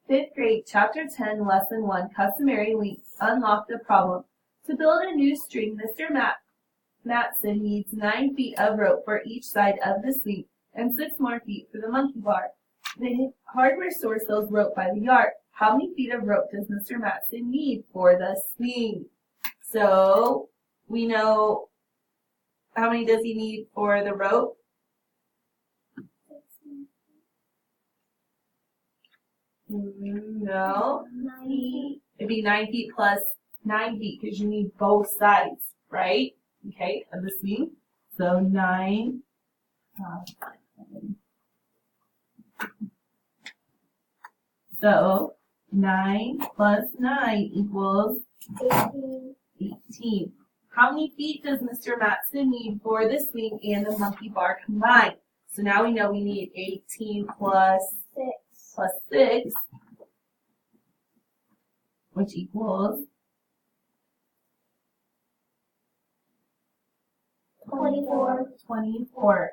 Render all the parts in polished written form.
Fifth grade, chapter 10, lesson 1, Customary, we unlock the problem. To build a new string, Mr. Matson needs 9 feet of rope for each side of the swing and 6 more feet for the monkey bar. The hardware store sells rope by the yard. How many feet of rope does Mr. Matson need for the swing? So we know how many does he need for the rope? No. It'd be 9 feet plus 9 feet because you need both sides, right? Okay, of the swing. So 9. So 9 plus 9 equals 18. How many feet does Mr. Matson need for the swing and the monkey bar combined? So now we know we need 18 plus 6, which equals 24.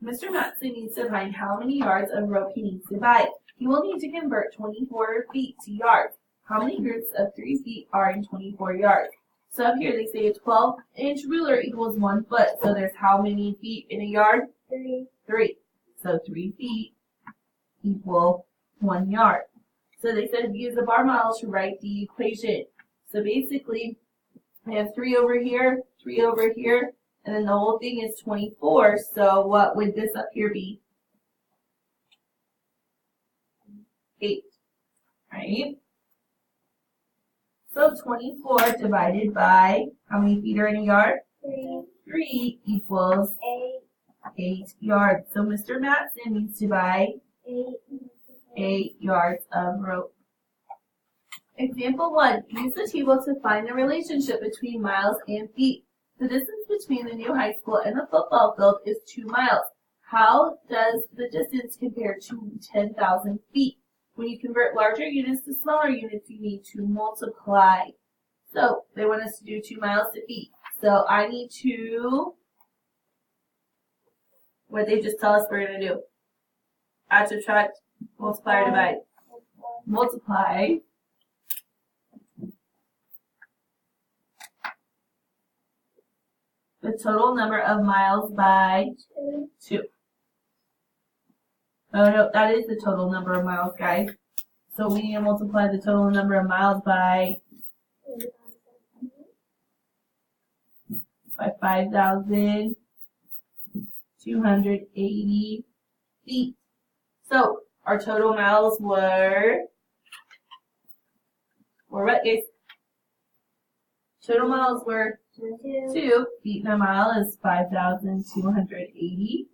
Mr. Matson needs to find how many yards of rope he needs to buy. He will need to convert 24 feet to yards. How many groups of 3 feet are in 24 yards? So up here they say a 12-inch ruler equals 1 foot. So there's how many feet in a yard? 3. So 3 feet equal 1 yard. So they said use the bar model to write the equation. So basically, we have 3 over here, 3 over here, and then the whole thing is 24. So what would this up here be? 8, right? So 24 divided by, how many feet are in a yard? 3 equals 8 yards. So Mr. Matson needs to buy 8 yards of rope. Example 1, use the table to find the relationship between miles and feet. The distance between the new high school and the football field is 2 miles. How does the distance compare to 10,000 feet? When you convert larger units to smaller units, you need to multiply. So they want us to do 2 miles to feet. So I need to, what they just tell us we're going to do? Add, subtract, multiply, or divide. Multiply. The total number of miles by 2. Oh no, that is the total number of miles, guys. So we need to multiply the total number of miles by 5,280 feet. So our total miles were what, guys? Total miles were 2. Feet in a mile is 5,280.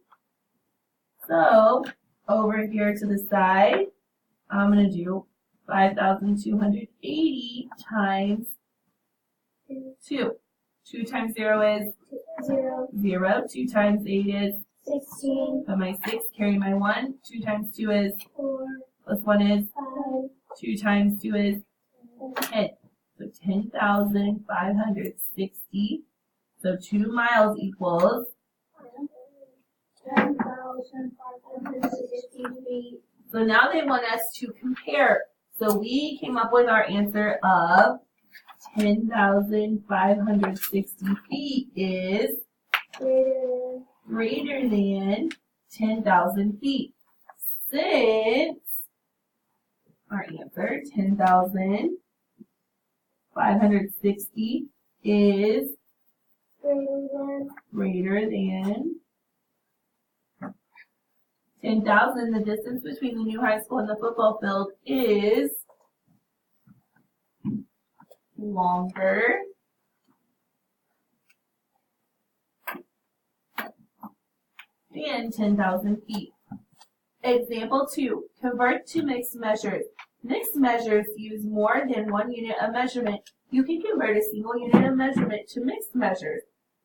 So over here to the side, I'm going to do 5,280 times 2. 2 times 0 is 0. 2 times 8 is 16. Put my 6, carry my 1. 2 times 2 is 4. Plus 1 is 5. 2 times 2 is 10. So 10,560. So 2 miles equals 10,560 feet. So now they want us to compare. So we came up with our answer of 10,560 feet is greater than 10,000 feet. Since our answer, 10,560 is greater than 10,000, the distance between the new high school and the football field is longer than 10,000 feet. Example 2, convert to mixed measures. Mixed measures use more than 1 unit of measurement. You can convert a single unit of measurement to mixed measures.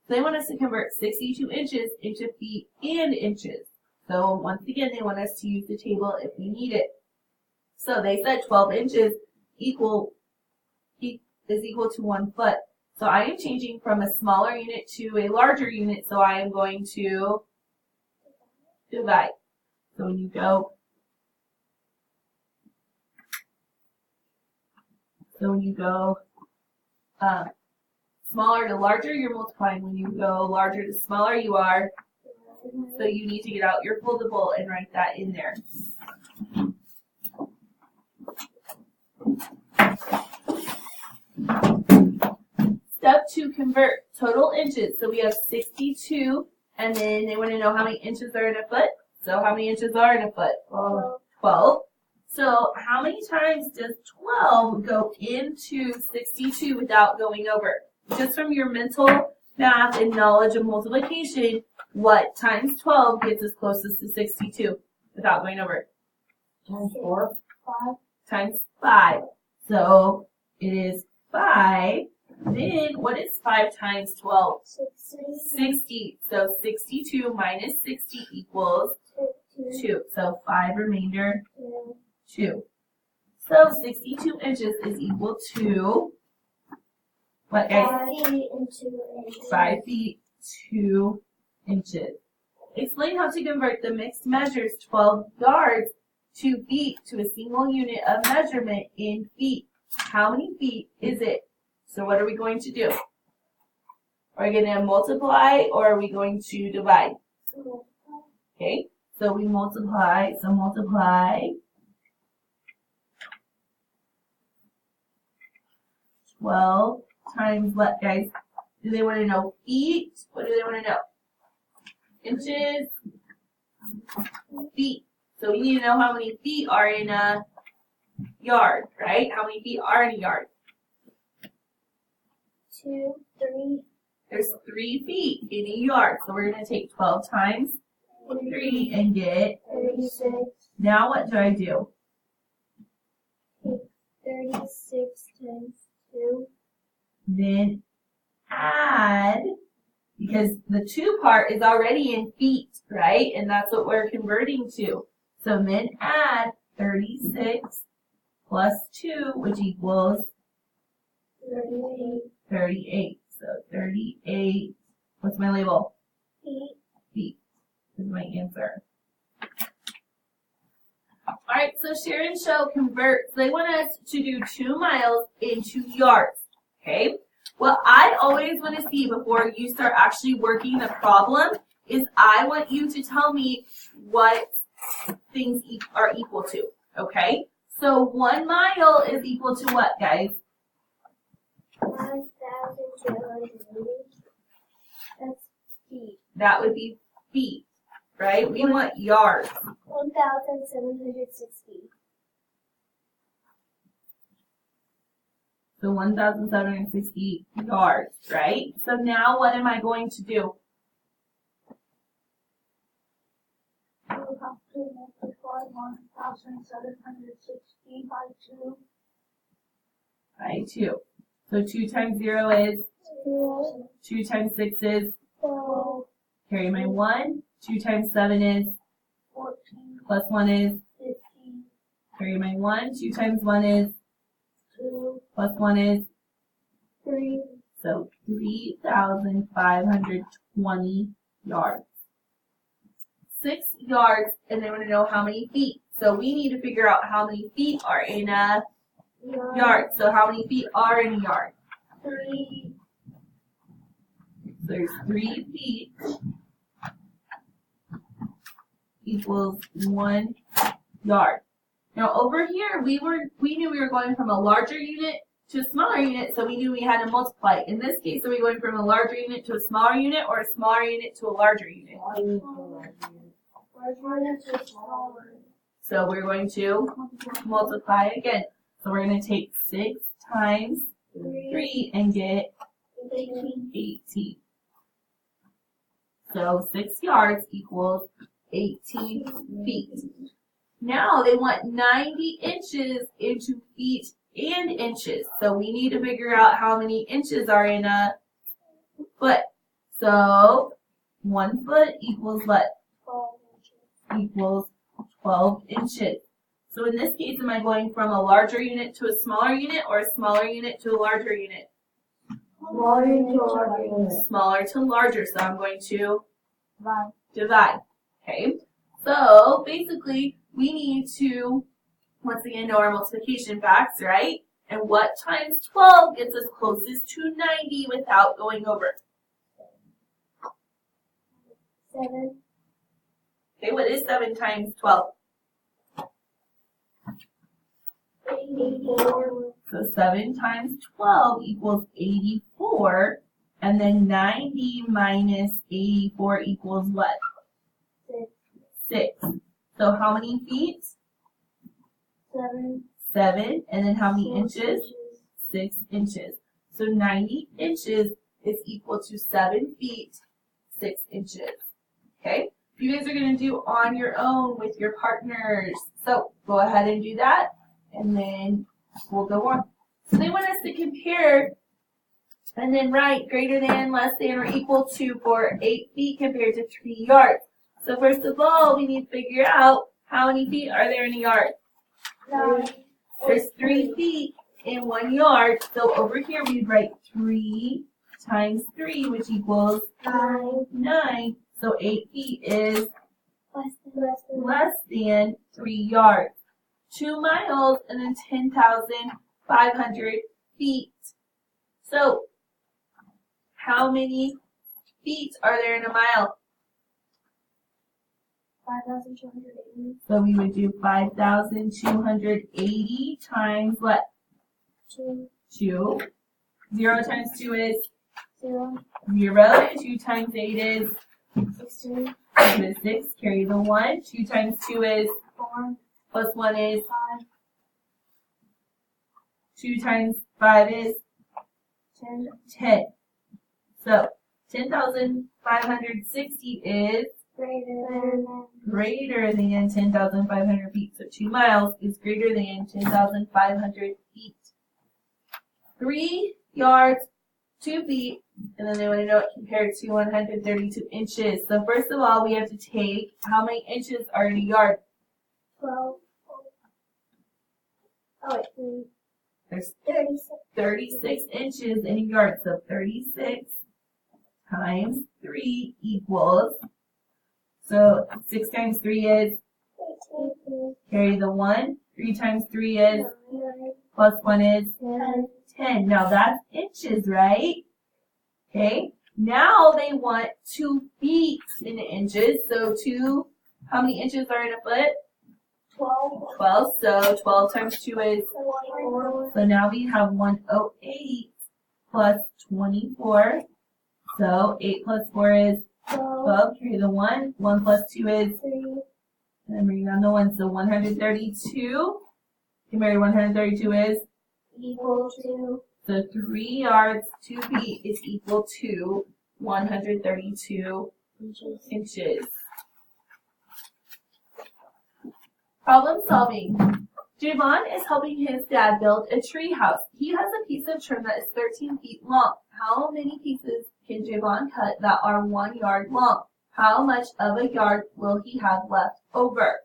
They want us to convert 62 inches into feet and inches. So once again, they want us to use the table if we need it. So they said 12 inches is equal to 1 foot. So I am changing from a smaller unit to a larger unit, so I am going to divide. So when you go So when you go smaller to larger, you're multiplying. When you go larger to smaller, you are. So you need to get out your foldable and write that in there. Step 2, convert total inches. So we have 62, and then they want to know how many inches are in a foot. So how many inches are in a foot? 12. So how many times does 12 go into 62 without going over? Just from your mental math and knowledge of multiplication, what times 12 gets us closest to 62 without going over? Times 4. 5. Times 5. So it is 5. Then what is 5 times 12? 60. So 62 minus 60 equals 2. So 5 remainder 2. So 62 inches is equal to what, guys? 5 feet 2 inches. Explain how to convert the mixed measures 12 yards to feet to a single unit of measurement in feet. How many feet is it? So what are we going to do? Are we going to multiply or are we going to divide? Okay, so we multiply. So multiply 12 times what, guys? Do they want to know feet? What do they want to know? Inches? Feet. So we need to know how many feet are in a yard, right? How many feet are in a yard? 2, 3. There's 3 feet in a yard. So we're going to take 12 times 3 and get, 36. now what do I do? 36 times 2. Then add, because the 2 part is already in feet, right? And that's what we're converting to. So then add 36 plus 2, which equals 38. 38. So 38, what's my label? Feet. Feet is my answer. Alright, so share and show convert. So they want us to do 2 miles into yards. Okay? What I always want to see before you start actually working the problem is I want you to tell me what things are equal to. Okay? So 1 mile is equal to what, guys? 1,280. That's feet. That would be feet, right? We want yards. 1,760. So 1,760 yards, right? So now what am I going to do? You have to multiply 1,760 by 2. By 2. So 2 times 0 is, 2. 2 times 6 is, 12. carry my 1. 2 times 7 is, 14. plus 1 is, 15. carry my 1. 2 times 1 is, 2. plus 1 is, 3. so 3,520 yards. 6 yards, and they want to know how many feet. So we need to figure out how many feet are in a yard. So how many feet are in a yard? 3. So there's 3 feet equals 1 yard. Now over here, we knew we were going from a larger unit to a smaller unit, so we knew we had to multiply. In this case, are we going from a larger unit to a smaller unit or a smaller unit to a larger unit? So we're going to multiply again. So we're going to take 6 times 3 and get 18. So 6 yards equals 18 feet. Now they want 90 inches into feet and inches. So we need to figure out how many inches are in a foot. So 1 foot equals what? 12 inches. Equals 12 inches. So in this case, am I going from a larger unit to a smaller unit or a smaller unit to a larger unit? Smaller to larger. So I'm going to divide. Okay. So basically, we need to, once again, know our multiplication facts, right? And what times 12 gets us closest to 90 without going over? 7. Okay, what is 7 times 12? 84. So 7 times 12 equals 84. And then 90 minus 84 equals what? 6. 6. So how many feet? 7. 7. And then how many 4 inches? 6 inches. So 90 inches is equal to 7 feet, 6 inches. Okay? You guys are going to do on your own with your partners. So go ahead and do that, and then we'll go on. So they want us to compare and then write greater than, less than, or equal to for 8 feet compared to 3 yards. So first of all, we need to figure out how many feet are there in a yard. 9. There's 3 feet in 1 yard. So over here we write 3 times 3, which equals 9. 9. So 8 feet is Less less than 3 yards. 2 miles and then 10,500 feet. So how many feet are there in a mile? 5,280. So we would do 5,280 times what? 2. 2. 0 times 2 is 0. 0. 2 times 8 is 16. 2 is 6. Carry the 1. 2 times 2 is 4. plus 1 is 5. 2 times 5 is 10. 10. So 10,560 is greater than 10,500 feet. So 2 miles is greater than 10,500 feet. 3 yards, 2 feet, and then they want to know it compared to 132 inches. So first of all, we have to take how many inches are in a yard. 12. Oh, wait, 3. There's 36. 36 inches in a yard. So 36 times 3 equals, so 6 times 3 is, 18. carry the 1. 3 times 3 is, 9. plus 1 is 10. 10. Now that's inches, right? Okay. Now they want 2 feet in inches. So 2, how many inches are in a foot? 12. 12. So 12 times 2 is, 24. so now we have 108 plus 24. So 8 plus 4 is 12. Carry the 1. 1 plus 2 is, 3. and then bring down the 1. So 132. Carry 132 is, Equal to. so 3 yards, 2 feet is equal to 132 inches. Problem solving. Javon is helping his dad build a tree house. He has a piece of trim that is 13 feet long. How many pieces can Javon cut that are 1 yard long? How much of a yard will he have left over?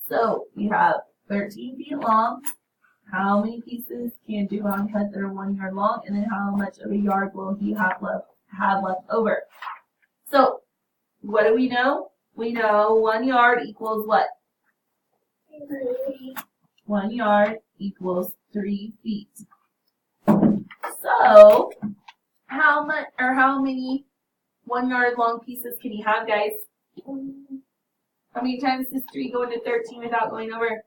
So we have 13 feet long. How many pieces can Javon cut that are 1 yard long? And then how much of a yard will he have left over? So what do we know? We know 1 yard equals what? 1 yard equals 3 feet. So how much or how many 1 yard long pieces can he have, guys? How many times does 3 go into 13 without going over?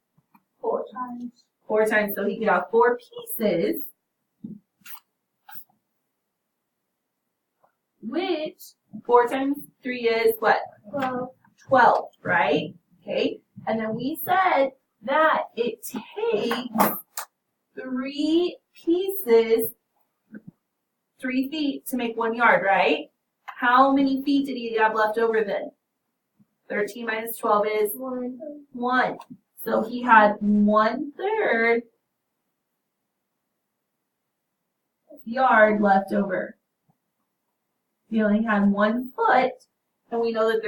4 times. 4 times. So he could have 4 pieces, which 4 times 3 is what? 12. 12, right? Okay. And then we said that it takes 3 pieces, 3 feet to make 1 yard, right? How many feet did he have left over then? 13 minus 12 is 1. 1. So he had 1/3 yard left over. He only had 1 foot, and we know that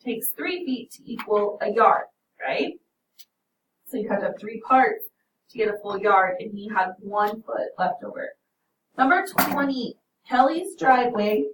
takes 3 feet to equal a yard, right? So you cut up 3 parts to get a full yard, and he had 1 foot left over. Number 20, Kelly's driveway